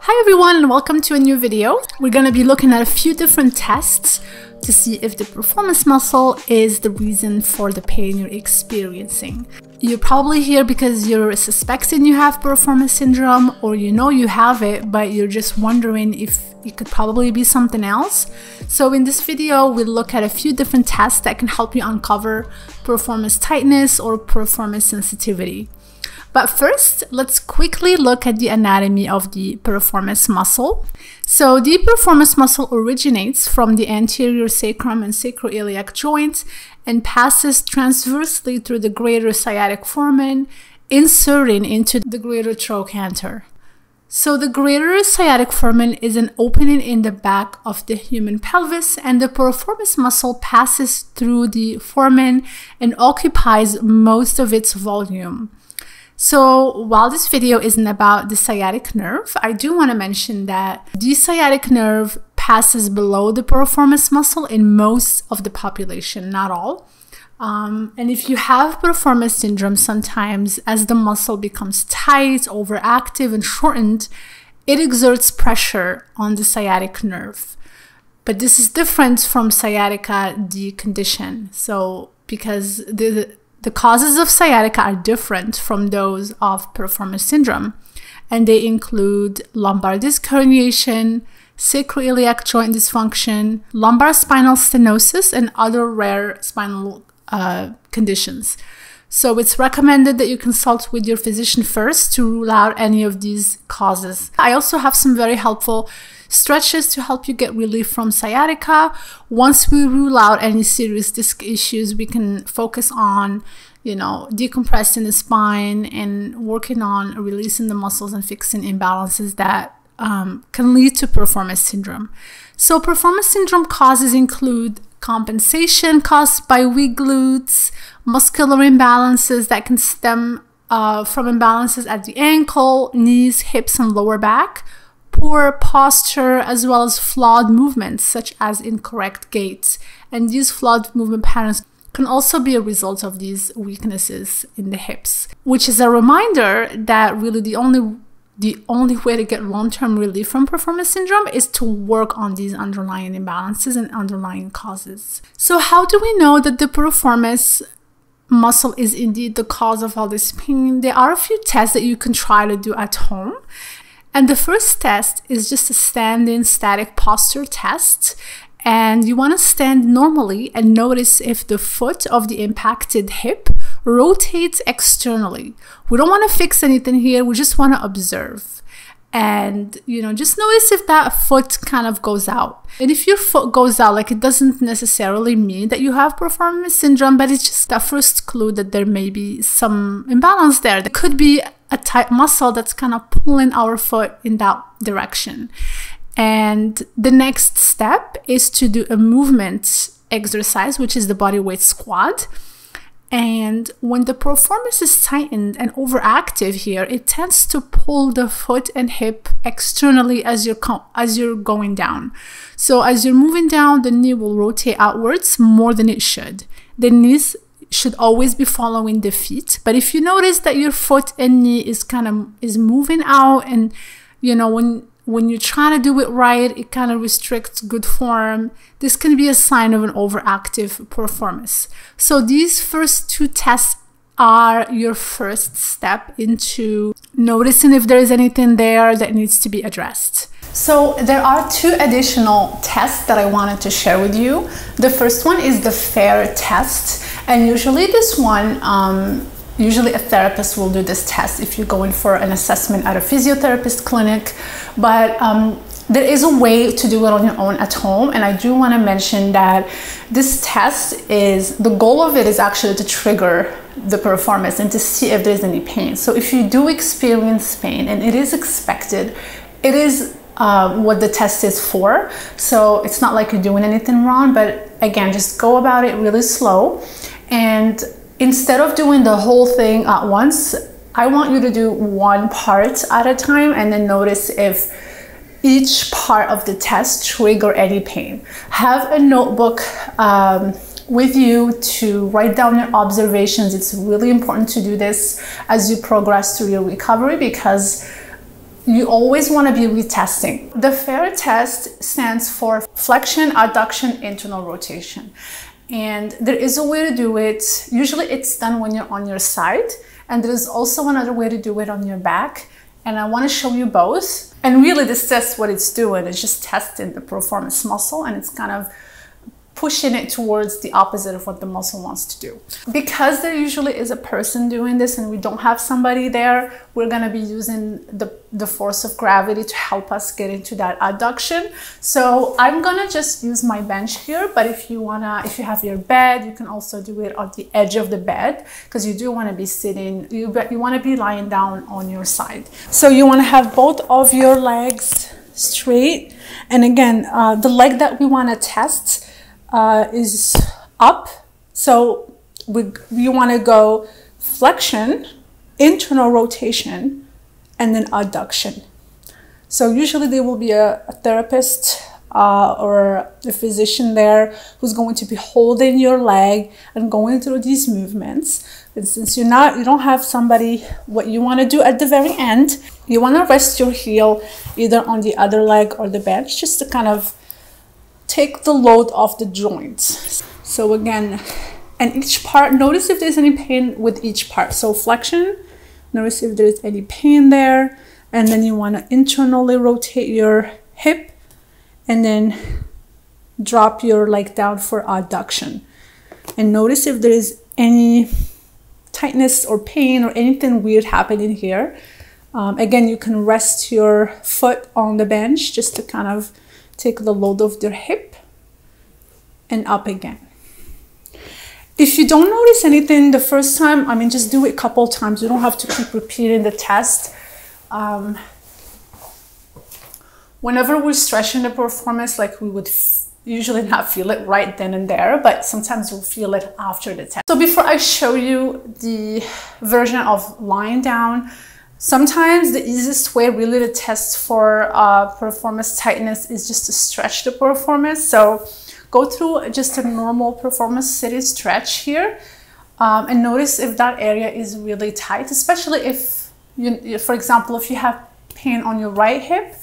Hi everyone and welcome to a new video. We're going to be looking at a few different tests to see if the piriformis muscle is the reason for the pain you're experiencing. You're probably here because you're suspecting you have piriformis syndrome, or you know you have it, but you're just wondering if it could probably be something else. So in this video, we'll look at a few different tests that can help you uncover piriformis tightness or piriformis sensitivity. But first, let's quickly look at the anatomy of the piriformis muscle. So the piriformis muscle originates from the anterior sacrum and sacroiliac joints and passes transversely through the greater sciatic foramen, inserting into the greater trochanter. So the greater sciatic foramen is an opening in the back of the human pelvis, and the piriformis muscle passes through the foramen and occupies most of its volume. So while this video isn't about the sciatic nerve, I do want to mention that the sciatic nerve passes below the piriformis muscle in most of the population, not all. And if you have piriformis syndrome, sometimes as the muscle becomes tight, overactive, and shortened, it exerts pressure on the sciatic nerve. But this is different from sciatica, the condition. So because the causes of sciatica are different from those of piriformis syndrome, and they include lumbar disc herniation, sacroiliac joint dysfunction, lumbar spinal stenosis, and other rare spinal conditions. So it's recommended that you consult with your physician first to rule out any of these causes. I also have some very helpful stretches to help you get relief from sciatica. Once we rule out any serious disc issues, we can focus on, decompressing the spine and working on releasing the muscles and fixing imbalances that can lead to piriformis syndrome. So piriformis syndrome causes include compensation caused by weak glutes, muscular imbalances that can stem from imbalances at the ankle, knees, hips, and lower back, poor posture, as well as flawed movements such as incorrect gait. And these flawed movement patterns can also be a result of these weaknesses in the hips, which is a reminder that really the only way to get long-term relief from piriformis syndrome is to work on these underlying imbalances and underlying causes. So how do we know that the piriformis muscle is indeed the cause of all this pain? There are a few tests that you can try to do at home. And the first test is just a standing static posture test. And you want to stand normally and notice if the foot of the impacted hip rotates externally. We don't want to fix anything here. We just want to observe. And, just notice if that foot kind of goes out. And if your foot goes out, it doesn't necessarily mean that you have piriformis syndrome, but it's just the first clue that there may be some imbalance there. There could be a tight muscle that's kind of pulling our foot in that direction. And the next step is to do a movement exercise, which is the body weight squat. And when the piriformis is tightened and overactive here, it tends to pull the foot and hip externally as you're going down. So as you're moving down, the knee will rotate outwards more than it should. The knees should always be following the feet. But if you notice that your foot and knee is moving out, and when you're trying to do it right, it kind of restricts good form, this can be a sign of an overactive piriformis. So these first two tests are your first step into noticing if there is anything there that needs to be addressed. So there are two additional tests that I wanted to share with you. The first one is the FAIR test. And usually this one, usually a therapist will do this test if you're going for an assessment at a physiotherapist clinic, but there is a way to do it on your own at home. And I do want to mention that this test the goal of it is actually to trigger the piriformis and to see if there's any pain. So if you do experience pain, and it is expected, it is what the test is for. So it's not like you're doing anything wrong, but again, just go about it really slow. And instead of doing the whole thing at once, I want you to do one part at a time and then notice if each part of the test trigger any pain. Have a notebook with you to write down your observations. It's really important to do this as you progress through your recovery, because you always want to be retesting. The FAIR test stands for Flexion, Adduction, Internal Rotation. And there is a way to do it. Usually it's done when you're on your side. And there's also another way to do it on your back. And I want to show you both. And really this test, what it's doing is just testing the piriformis muscle, and it's kind of pushing it towards the opposite of what the muscle wants to do. Because there usually is a person doing this and we don't have somebody there, we're gonna be using the force of gravity to help us get into that adduction. So I'm gonna just use my bench here, but if you have your bed, you can also do it on the edge of the bed, because you do wanna be sitting, you wanna be lying down on your side. So you wanna have both of your legs straight. And again, the leg that we wanna test is up. So you want to go flexion, internal rotation, and then adduction. So usually there will be a therapist or a physician there who's going to be holding your leg and going through these movements. And since you don't have somebody, what you want to do at the very end, you want to rest your heel either on the other leg or the bench, just to kind of take the load off the joints. So again, and each part, notice if there's any pain with each part. So flexion, notice if there's any pain there. And then you want to internally rotate your hip and then drop your leg down for adduction. And notice if there is any tightness or pain or anything weird happening here. Again, you can rest your foot on the bench just to kind of take the load of your hip and up again. If you don't notice anything the first time, I mean, just do it a couple times. You don't have to keep repeating the test. Whenever we're stretching the piriformis, like we would usually not feel it right then and there, but sometimes we'll feel it after the test. So before I show you the version of lying down, sometimes the easiest way really to test for piriformis tightness is just to stretch the piriformis. So go through just a normal piriformis sitting stretch here and notice if that area is really tight, especially if, for example, if you have pain on your right hip,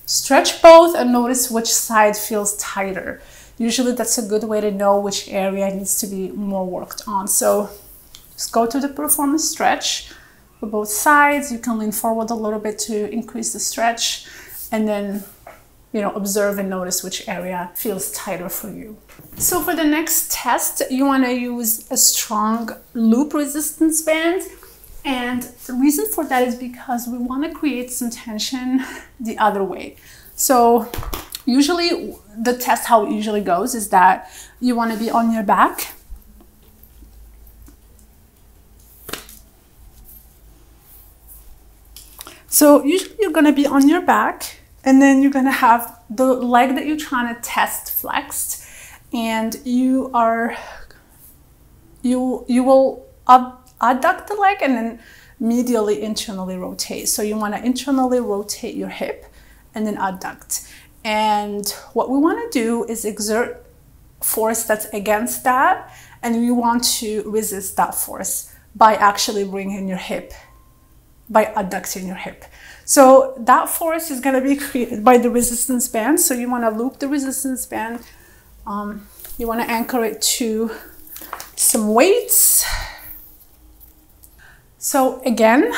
stretch both and notice which side feels tighter. Usually that's a good way to know which area needs to be more worked on. So just go to the piriformis stretch for both sides. You can lean forward a little bit to increase the stretch, and then observe and notice which area feels tighter for you. So for the next test, you want to use a strong loop resistance band. And the reason for that is because we want to create some tension the other way. So usually the test, how it usually goes, is that you want to be on your back. So usually you're going to be on your back, and then you're going to have the leg that you're trying to test flexed, and you will adduct the leg and then medially internally rotate. So you want to internally rotate your hip and then adduct. And what we want to do is exert force that's against that, and we want to resist that force by actually bringing your hip, by adducting your hip. So that force is going to be created by the resistance band. So you want to loop the resistance band. You want to anchor it to some weights. So again,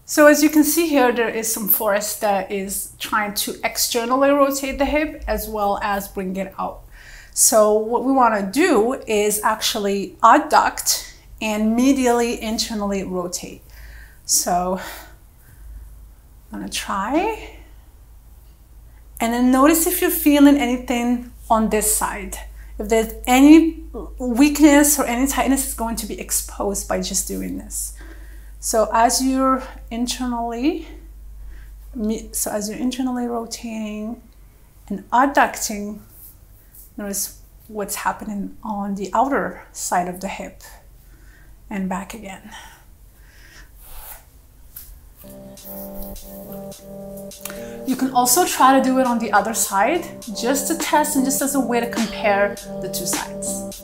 so as you can see here, there is some force that is trying to externally rotate the hip as well as bring it out. So what we want to do is actually adduct and medially internally rotate. So I'm going to try. And then notice if you're feeling anything on this side. If there's any weakness or any tightness, it's going to be exposed by just doing this. So as you're internally rotating and adducting, notice what's happening on the outer side of the hip and back again. You can also try to do it on the other side, just to test and just as a way to compare the two sides.